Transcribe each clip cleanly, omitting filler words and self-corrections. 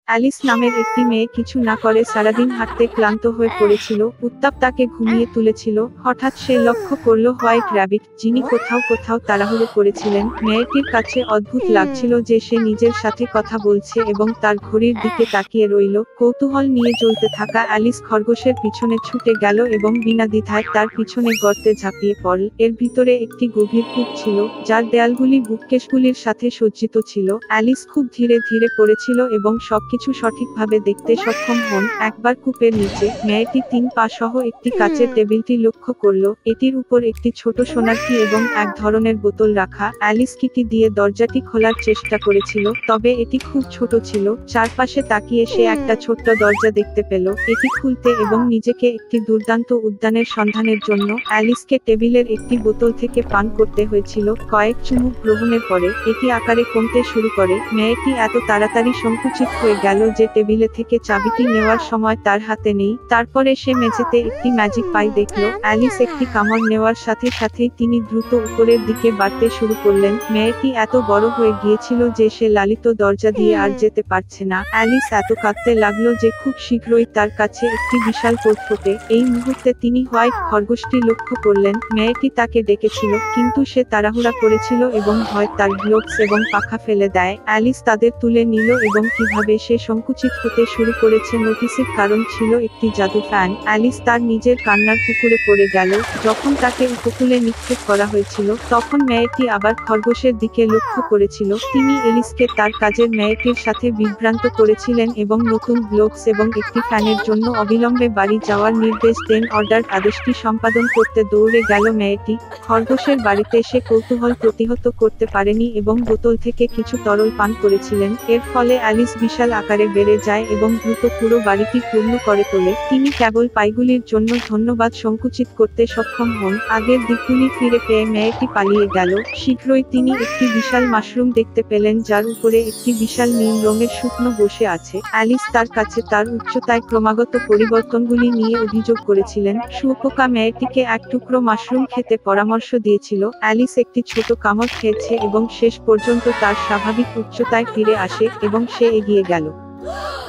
Alice নামের একটি মেয়ে কিছু না করে সারাদিন হাঁটতে ক্লান্ত হয়ে পড়েছিল। উত্তাপ তাকে ঘুমিয়ে তুলেছিল। হঠাৎ সে লক্ষ্য করল হোয়াইট র্যাবিট, যিনি কোথাও কোথাও তাড়াহুড়ো করেছিলেন। মেয়েটির কাছে অদ্ভুত লাগছিল যে সে নিজের সাথে কথা বলছে এবং তার ঘড়ির দিকে তাকিয়ে রইল। কৌতূহল নিয়ে জ্বলতে থাকা অ্যালিস খরগোশের পিছনে ছুটে গেল এবং বিনা দ্বিধায় তার পিছনে গর্তে ঝাঁপিয়ে পড়ল। এর ভিতরে একটি গভীর কূপ ছিল, যার দেয়ালগুলি বুককেসগুলির সাথে সজ্জিত ছিল। অ্যালিস খুব ধীরে ধীরে পড়েছিল এবং সবকিছু সঠিকভাবে দেখতে সক্ষম হন। একবার কূপের নিচে মেয়েটি 3 পা সহ একটি কাচের টেবিলটি লক্ষ্য করল। এটির উপর একটি ছোট সোনার কি এবং এক ধরনের বোতল রাখা। অ্যালিস কিটি দিয়ে দরজাটি খোলার চেষ্টা করেছিল, তবে এটি খুব ছোট ছিল। চারপাশে তাকিয়ে সে একটা ছোট্ট দরজা দেখতে পেল। এটি খুলতে এবং নিজেকে একটি দুর্দান্ত উদ্যানের সন্ধানের জন্য অ্যালিসকে টেবিলের একটি বোতল থেকে পান করতে হয়েছিল। কয়েক চুমুক গ্রহণের পরে এটি আকারে কমতে শুরু করে। মেয়েটি এত তাড়াতাড়ি সংকুচিত হয়ে গেল যে টেবিলে থেকে চাবিটি নেওয়ার সময় তার হাতে নেই। তারপরে সে মেঝেতে একটি ম্যাজিক পাই দেখল। অ্যালিস একটি কামড় নেওয়ার সাথে সাথেই তিনি দ্রুত উপরের দিকে বাড়তে শুরু করলেন। মেয়েটি এত বড় হয়ে গিয়েছিল যে সে লালিত দরজা দিয়ে আর যেতে পারছে না। অ্যালিস এত কাঁদতে লাগলো যে খুব শীঘ্রই তার কাছে একটি বিশাল কোট ফোটে। এই মুহূর্তে তিনি হোয়াইট খরগোশটি লক্ষ্য করলেন। মেয়েটি তাকে ডেকেছিল, কিন্তু সে তাড়াহুড়া করেছিল এবং ভয় তার গ্লোভস এবং পাখা ফেলে দেয়। অ্যালিস তাদের তুলে নিল এবং কিভাবে সে সংকুচিত হতে শুরু করেছে নোটিসের কারণ ছিল একটি জাদু ফ্যান। অ্যালিস তার নিজের কান্নার পুকুরে পড়ে গেল। যখন তাকে উপকূলে নিক্ষেপ করা হয়েছিল, তখন মেয়েটি আবার খরগোশের দিকে লক্ষ্য করেছিল। তিনি এলিসকে তার কাজের মেয়েটির সাথে বিভ্রান্ত করেছিলেন এবং নতুন গ্লোভস এবং একটি ফ্যানের জন্য অবিলম্বে বাড়ি যাওয়ার নির্দেশ দেন। অর্ডার আদেশটি সম্পাদন করতে দৌড়ে গেল মেয়েটি। খরগোশের বাড়িতে সে কৌতূহল প্রতিহত করতে পারেনি এবং বোতল থেকে কিছু তরল পান করেছিলেন। এর ফলে অ্যালিস বিশাল আকারে বেড়ে যায় এবং দ্রুত পুরো বাড়িটি পূর্ণ করে তোলে। তিনি কেবল পাইগুলির জন্য ধন্যবাদ সংকুচিত করতে সক্ষম হন। আগের দিকগুলি ফিরে পেয়ে মেয়েটি পালিয়ে গেল। শীঘ্রই তিনি একটি বিশাল মাশরুম দেখতে পেলেন, যার উপরে একটি বিশাল নীল রঙের শুকনো বসে আছে। অ্যালিস তার কাছে তার উচ্চতায় ক্রমাগত পরিবর্তনগুলি নিয়ে অভিযোগ করেছিলেন। শুঁয়োপোকা মেয়েটিকে এক টুকরো মাশরুম খেতে পরামর্শ দিয়েছিল। অ্যালিস একটি ছোট কামড় খেয়েছে এবং শেষ পর্যন্ত তার স্বাভাবিক উচ্চতায় ফিরে আসে এবং সে এগিয়ে গেল।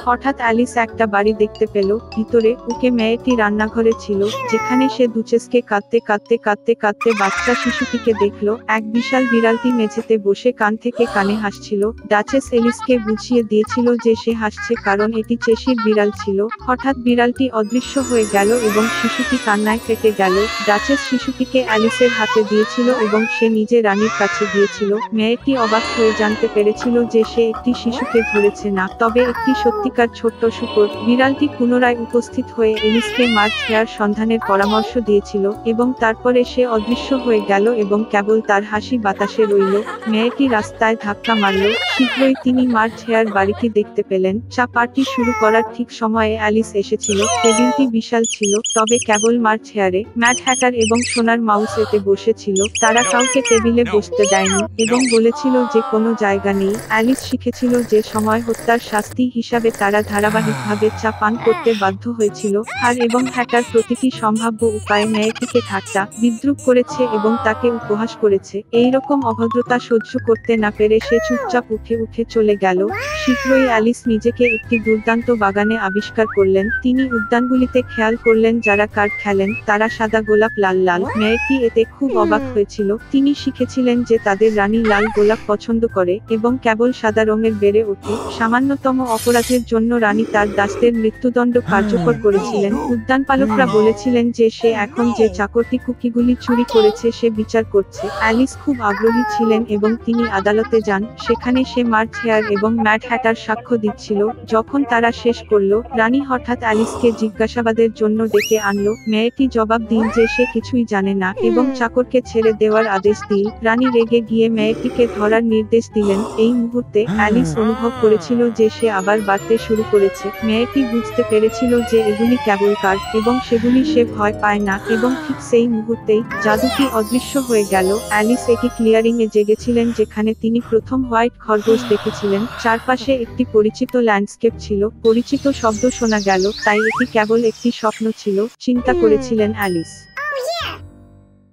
হঠাৎ অ্যালিস একটা বাড়ি দেখতে পেল। ভিতরে উকে মেয়েটি রান্নাঘরে ছিল, যেখানে সে দুচেসকে কাঁদতে কাঁদতে কাঁদতে কাঁদতে বাচ্চা শিশুটিকে দেখল। এক বিশাল বিড়ালটি মেঝেতে বসে কান থেকে কানে হাসছিল। ডাচেস এলিসকে বুঝিয়ে দিয়েছিল যে সে হাসছে কারণ এটি চেশির বিড়াল ছিল। হঠাৎ বিড়ালটি অদৃশ্য হয়ে গেল এবং শিশুটি কান্নায় কেটে গেল। ডাচেস শিশুটিকে অ্যালিসের হাতে দিয়েছিল এবং সে নিজে রানীর কাছে দিয়েছিল। মেয়েটি অবাক হয়ে জানতে পেরেছিল যে সে একটি শিশুকে ধরেছে না, তবে একটি সত্যিকার ছোট্ট শূকর। বিড়ালটি পুনরায় উপস্থিত হয়ে এলিসকে মার্চ হেয়ার সন্ধানের পরামর্শ দিয়েছিল এবং তারপরে সে অদৃশ্য হয়ে গেল এবং কেবল তার হাসি বাতাসে রইল। মেয়েটি রাস্তায় ধাক্কা মারল। শীঘ্রই তিনি মার্চ হেয়ার বাড়িটি দেখতে পেলেন। চা পার্টি শুরু করার ঠিক সময়ে অ্যালিস এসেছিল। টেবিলটি বিশাল ছিল, তবে কেবল মার্চ হেয়ারে ম্যাড হ্যাটার এবং সোনার মাউস এতে বসেছিল। তারা কাউকে টেবিলে বসতে দেয়নি এবং বলেছিল যে কোনো জায়গা নেই। অ্যালিস শিখেছিল যে সময় হত্যার শাস্তি হিসাবে তারা ধারাবাহিকভাবে চা পান করতে বাধ্য হয়েছিল। আর এবং হ্যাটার প্রতিটি সম্ভাব্য উপায়ে মেয়েটিকে ঠাট্টা বিদ্রূপ করেছে এবং তাকে উপহাস করেছে। এই রকম অভদ্রতা সহ্য করতে না পেরে সে চুপচাপ উঠে উঠে চলে গেল। শীঘ্রই অ্যালিস নিজেকে একটি দুর্দান্ত বাগানে আবিষ্কার করলেন। তিনি উদ্যানগুলিতে খেয়াল করলেন যারা কার্ড খেলেন তারা সাদা গোলাপ লাল লাল। মেয়েটি এতে খুব অবাক হয়েছিল। তিনি শিখেছিলেন যে তাদের রানী লাল গোলাপ পছন্দ করে এবং কেবল সাদা রঙের বেড়ে ওঠে। সামান্যতম অপরাধের জন্য রানী তার দাসদের মৃত্যুদণ্ড কার্যকর করেছিলেন। উদ্যানপালকরা বলেছিলেন যে সে এখন যে চাকরটি কুকিগুলি চুরি করেছে সে বিচার করছে। অ্যালিস খুব আগ্রহী ছিলেন এবং তিনি আদালতে যান। সেখানে সে মার্চ হেয়ার এবং ম্যাড হ্যাটার সাক্ষ্য দিচ্ছিল। যখন তারা শেষ করল, রানী হঠাৎ অ্যালিসকে জিজ্ঞাসাবাদের জন্য ডেকে আনলো। মেয়েটি জবাব দিল যে সে কিছুই জানে না এবং চাকরকে ছেড়ে দেওয়ার আদেশ দিল। রানী রেগে গিয়ে মেয়েটিকে ধরার নির্দেশ দিলেন। এই মুহূর্তে অ্যালিস অনুভব করেছিল যে সে আবার বাড়তে শুরু করেছে। মেয়েটি বুঝতে পেরেছিল যে এগুলি কেবল কার্ড এবং সেগুলি সে ভয় পায় না এবং ঠিক সেই মুহূর্তেই জাদুটি অদৃশ্য হয়ে গেল। অ্যালিস একটি ক্লিয়ারিং এ জেগেছিলেন যেখানে তিনি প্রথম হোয়াইট খরগোশ দেখেছিলেন। চারপাশে একটি পরিচিত ল্যান্ডস্কেপ ছিল, পরিচিত শব্দ শোনা গেল, তাই এটি কেবল একটি স্বপ্ন ছিল, চিন্তা করেছিলেন অ্যালিস।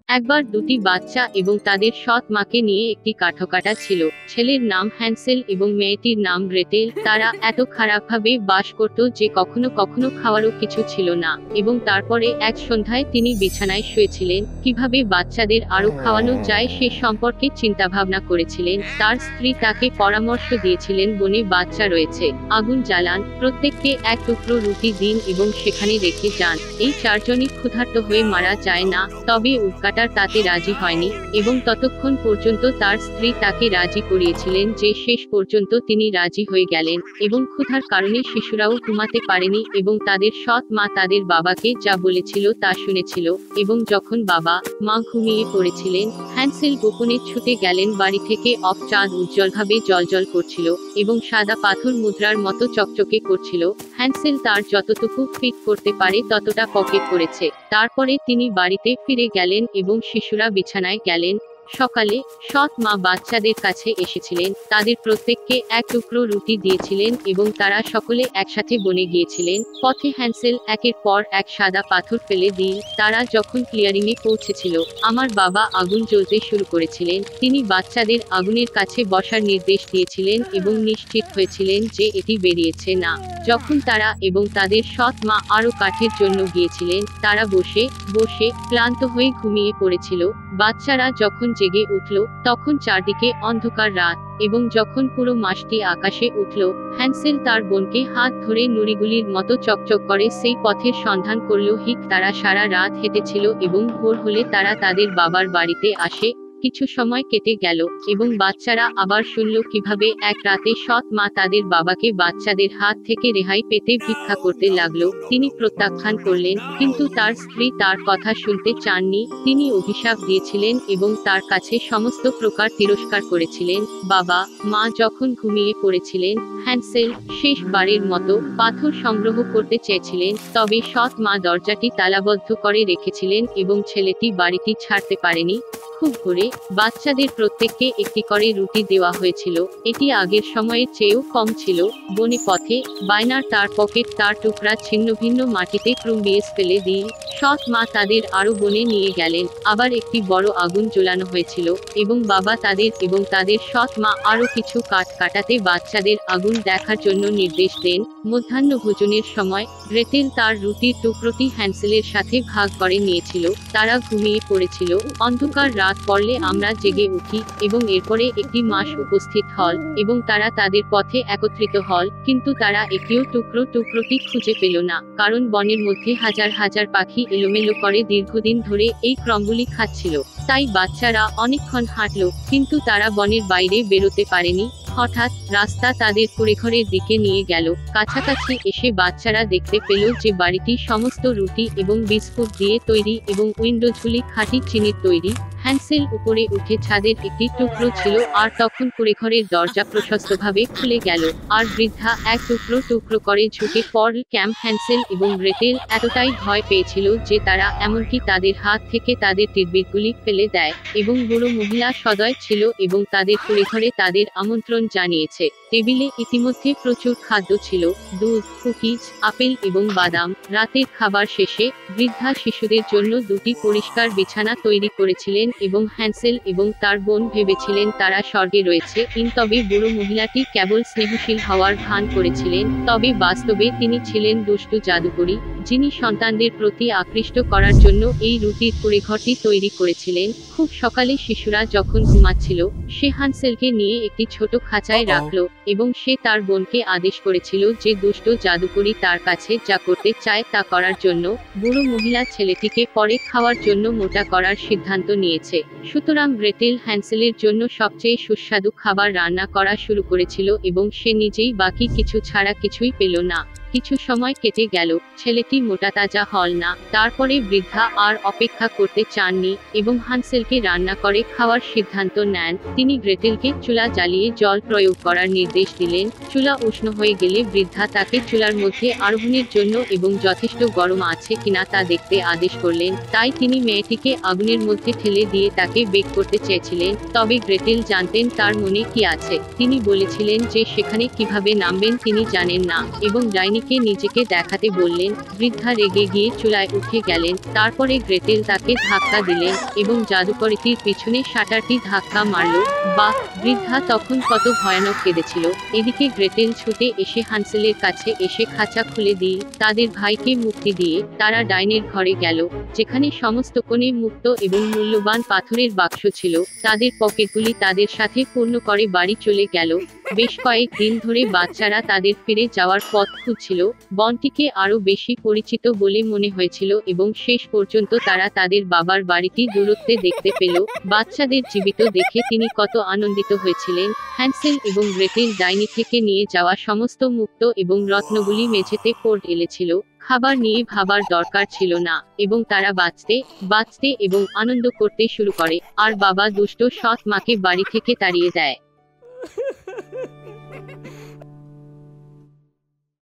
একবার দুটি বাচ্চা এবং তাদের সৎ মাকে নিয়ে একটি কাঠকাটা ছিল। ছেলের নাম হ্যান্সেল এবং মেয়েটির নাম গ্রেটেল। তারা এত খারাপভাবে বাস করত যে কখনো কখনো খাওয়ারও কিছু ছিল না। এবং তারপরে এক সন্ধ্যায় তিনি বিছানায় শুয়েছিলেন। কিভাবে বাচ্চাদের আরো খাওয়ানো যায় সে সম্পর্কে চিন্তাভাবনা করেছিলেন। তার স্ত্রী তাকে পরামর্শ দিয়েছিলেন, বনে বাচ্চা রয়েছে, আগুন জ্বালান, প্রত্যেককে এক টুকরো রুটি দিন এবং সেখানে রেখে যান। এই চারজনই ক্ষুধার্ত হয়ে মারা যায় না। তবে উটকাটার তাতে রাজি হয়নি এবং ততক্ষণ পর্যন্ত তার স্ত্রী তাকে রাজি করিয়েছিলেন যে শেষ পর্যন্ত তিনি রাজি হয়ে গেলেন। এবং ক্ষুধার কারণে শিশুরাও ঘুমাতে পারেনি এবং তাদের সৎ মা তাদের বাবাকে যা বলেছিল তা শুনেছিল। এবং যখন বাবা মা ঘুমিয়ে পড়েছিলেন, হ্যান্সেল গোপনে ছুটে গেলেন বাড়ি থেকে। অফ চাঁদ উজ্জ্বলভাবে জ্বলজ্বল করছিল এবং সাদা পাথর মুদ্রার মতো চকচকে করছিল। হ্যান্সেল তার যতটুকু ফিট করতে পারে ততটা পকেট করেছে। তারপরে তিনি বাড়িতে ফিরে গেলেন এবং শিশুরা বিছানায় গেলেন। সকালে সৎ মা বাচ্চাদের কাছে এসেছিলেন, তাদের প্রত্যেককে এক টুকরো রুটি দিয়েছিলেন এবং তারা সকলে একসাথে বনে গিয়েছিলেন। পথে হ্যান্সেল একের পর এক সাদা পাথর ফেলে দিল। তারা যখন ক্লিয়ারিংয়ে পৌঁছেছিল, আমার বাবা আগুন জ্বলতে শুরু করেছিলেন। তিনি বাচ্চাদের আগুনের কাছে বসার নির্দেশ দিয়েছিলেন এবং নিশ্চিত হয়েছিলেন যে এটি বেরিয়েছে না। যখন তারা এবং তাদের সৎ মা আরো কাঠের জন্য গিয়েছিলেন, তারা বসে বসে ক্লান্ত হয়ে ঘুমিয়ে পড়েছিল। বাচ্চারা যখন জেগে উঠল তখন চারদিকে অন্ধকার রাত এবং যখন পুরো মাসটি আকাশে উঠল, হ্যান্সেল তার বোনকে হাত ধরে নুড়িগুলির মতো চকচক করে সেই পথের সন্ধান করল। তারা সারা রাত হেঁটেছিল এবং ভোর হলে তারা তাদের বাবার বাড়িতে আসে। কিছু সময় কেটে গেল এবং বাচ্চারা আবার শুনল কিভাবে এক রাতে সৎ মা তাদের বাবাকে বাচ্চাদের হাত থেকে রেহাই পেতে ভিক্ষা করতে লাগলো। তিনি প্রত্যাখ্যান করলেন, কিন্তু তার স্ত্রী তার কথা শুনতে চাননি। তিনি অভিশাপ দিয়েছিলেন এবং তার কাছে সমস্ত প্রকার তিরস্কার করেছিলেন। বাবা মা যখন ঘুমিয়ে পড়েছিলেন, হ্যান্সেল শেষবারের মতো পাথর সংগ্রহ করতে চেয়েছিলেন, তবে সৎ মা দরজাটি তালাবদ্ধ করে রেখেছিলেন এবং ছেলেটি বাড়িটি ছাড়তে পারেনি। খুব ভোরে বাচ্চাদের প্রত্যেককে একটি করে রুটি দেওয়া হয়েছিল। এটি আগের সময়ের চেয়েও কম ছিল। বনে পথে বায়নার তার পকেট তার টুকরা ছিন্ন ভিন্ন মাটিতে ক্রুম্বিয়ে ফেলে দিল। সৎ মা তাদের আরো বনে নিয়ে গেলেন। আবার একটি বড় আগুন জ্বালানো হয়েছিল এবং বাবা তাদের এবং তাদের সৎ মা আরো কিছু কাঠ কাটাতে বাচ্চাদের আগুন দেখার জন্য নির্দেশ দেন। মধ্যাহ্ন ভোজনের সময় গ্রেটেল তার রুটির টুকরোটি হ্যান্সেলের সাথে ভাগ করে নিয়েছিল। তারা ঘুমিয়ে পড়েছিল। অন্ধকার রাত পড়লে আমরা জেগে উঠি এবং এরপরে একটি মাস উপস্থিত হল এবং তারা তাদের পথে একত্রিত হল, কিন্তু তারা একটিও টুকরোটি খুঁজে পেল না, কারণ বনের মধ্যে হাজার হাজার পাখি এলোমেলো করে দীর্ঘদিন ধরে এই ক্রমগুলি খাচ্ছিল। তাই বাচ্চারা অনেকক্ষণ হাঁটল, কিন্তু তারা বনের বাইরে বেরোতে পারেনি। হঠাৎ রাস্তা তাদের কুড়েঘরের দিকে নিয়ে গেল। কাছাকাছি এসে বাচ্চারা দেখতে পেল যে বাড়িটি সমস্ত রুটি এবং বিস্কুট দিয়ে তৈরি এবং উইন্ডোজগুলি খাঁটি চিনির তৈরি। হ্যান্সেল উপরে উঠে ছাদের একটি টুকরো ছিল আর তখন কুড়েঘরের দরজা প্রশস্তভাবে খুলে গেল আর বৃদ্ধা এক টুকরো করে ঝুঁকে পড়ল। ক্যাম্প হ্যান্সেল এবং গ্রেটেল এতটাই ভয় পেয়েছিল যে তারা এমনকি তাদের হাত থেকে তাদের তীরবিদগুলি ফেলে দেয় এবং বুড়ো মহিলা সদয় ছিল এবং তাদের কুড়েঘরে তাদের আমন্ত্রণ জানিয়েছে। টেবিলে ইতিমধ্যে প্রচুর খাদ্য ছিল, দুধ, কুকিজ, আপেল এবং বাদাম। রাতের খাবার শেষে বৃদ্ধা শিশুদের জন্য দুটি পরিষ্কার বিছানা তৈরি করেছিলেন এবং হ্যান্সেল এবং তার বোন ভেবেছিলেন তারা স্বর্গে রয়েছে। তবে বুড়ো মহিলাটি কেবল স্নেহশীল হওয়ার ভান করেছিলেন, তবে বাস্তবে তিনি ছিলেন দুষ্টু জাদুকরী, যিনি সন্তানদের প্রতি আকৃষ্ট করার জন্য এই রুটির কুড়েঘরটি তৈরি করেছিলেন। খুব সকালে শিশুরা যখন ঘুমাচ্ছিল, সে হ্যান্সেলকে নিয়ে একটি ছোট খাঁচায় রাখল এবং সে তার বোনকে আদেশ করেছিল যে দুষ্ট জাদুকরী তার কাছে যা করতে চায় তা করার জন্য। বুড়ো মহিলা ছেলেটিকে পরে খাওয়ার জন্য মোটা করার সিদ্ধান্ত নিয়েছে। সুতরাং গ্রেটেল হ্যান্সেলের জন্য সবচেয়ে সুস্বাদু খাবার রান্না করা শুরু করেছিল এবং সে নিজেই বাকি কিছু ছাড়া কিছুই পেল না। কিছু সময় কেটে গেল, ছেলেটি মোটা তাজা হল না। তারপরে বৃদ্ধা আর অপেক্ষা করতে চাননি এবং হ্যান্সেলকে রান্না করে খাওয়ার সিদ্ধান্ত নেন। তিনি গ্রেটেলকে চুলা জ্বালিয়ে জল প্রয়োগ করার নির্দেশ দিলেন। চুলা উষ্ণ হয়ে গেলে বৃদ্ধা তাকে চুলার মধ্যে আরোহণের জন্য এবং যথেষ্ট গরম আছে কিনা তা দেখতে আদেশ করলেন। তাই তিনি মেয়েটিকে আগুনের মধ্যে ঠেলে দিয়ে তাকে বেক করতে চেয়েছিলেন, তবে গ্রেটেল জানতেন তার মনে কি আছে। তিনি বলেছিলেন যে সেখানে কিভাবে নামবেন তিনি জানেন না এবং ডাইনিকে মাকে নিজেকে দেখাতে বললেন। বৃদ্ধা রেগে গিয়ে চুলায় উঠে গেলেন। তারপরে গ্রেটেল তাকে ধাক্কা দিলেন এবং জাদুকরীটির পিছনে শাটারটি ধাক্কা মারল। বাহ! বৃদ্ধা তখন কত ভয়ানক কেঁদেছিল। এদিকে গ্রেটেল ছুটে এসে হান্সেলের কাছে এসে খাঁচা খুলে দিয়ে তাদের ভাইকে মুক্তি দিয়ে তারা ডাইনের ঘরে গেল, যেখানে সমস্ত কোণে মুক্ত এবং মূল্যবান পাথরের বাক্স ছিল। তাদের পকেটগুলি তাদের সাথে পূর্ণ করে বাড়ি চলে গেল। বেশ কয়েক দিন ধরে বাচ্চারা তাদের ফিরে যাওয়ার পথ খুঁজছিল। বনটিকে আরো বেশি পরিচিত বলে মনে হয়েছিল এবং শেষ পর্যন্ত তারা তাদের বাবার বাড়িটি দূরত্বে দেখতে পেল। বাচ্চাদের জীবিত দেখে তিনি কত আনন্দিত হয়েছিলেন। হ্যান্সেল এবং গ্রেটেল ডাইনি থেকে নিয়ে যাওয়া সমস্ত মুক্ত এবং রত্নগুলি মেঝেতে পড়ে এলেছিল। খাবার নিয়ে ভাবার দরকার ছিল না এবং তারা বাঁচতে এবং আনন্দ করতে শুরু করে। আর বাবা দুষ্ট সৎ মাকে বাড়ি থেকে তাড়িয়ে দেয়।